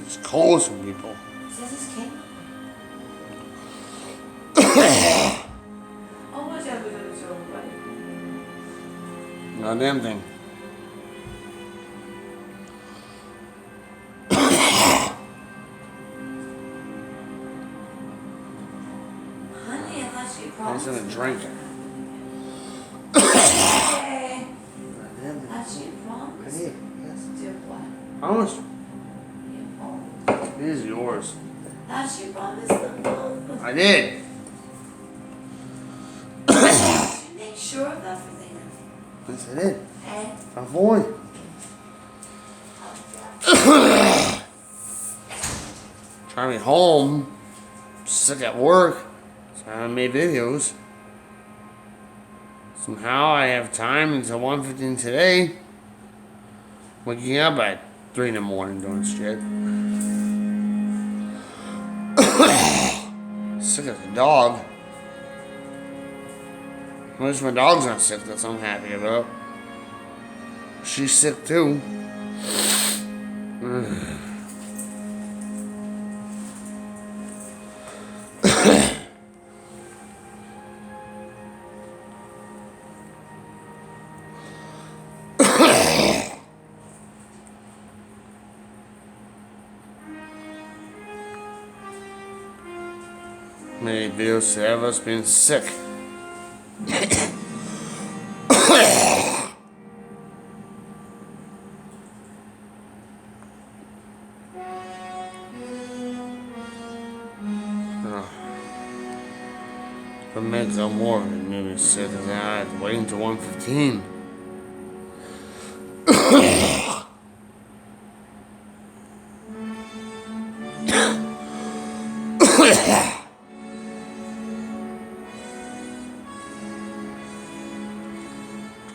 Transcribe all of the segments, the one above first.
Just calls from people. Is that his king? Oh, what's that with his own buddy? Not damn thing. Honey, I thought you I promised. was gonna drink it. Okay. Not damn thing. That's you promised. I did, yes. Do what? Promise. You promised. It is yours. That's you promised them both. I did. You make sure of everything. Yes, I did. Eh? Avoid. Trying to be home. Sick at work. So I haven't made videos. Somehow I have time until 1:15 today. Waking up at 3 in the morning doing shit. Sick as a dog. At least my dog's not sick, that's what I'm happy about. She's sick too. Many videos to have us being sick. But makes up more of it made me sick as I had to wait until 1:15.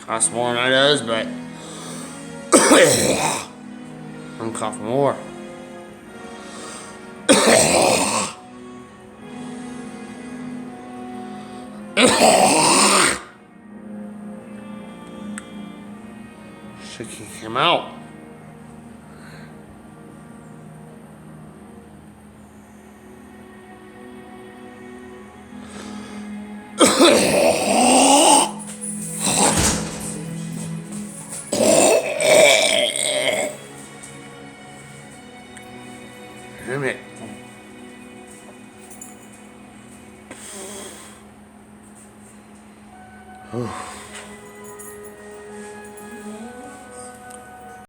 Costs more than it does, but I'm coughing more. Should kick him out. Damn it. Oh.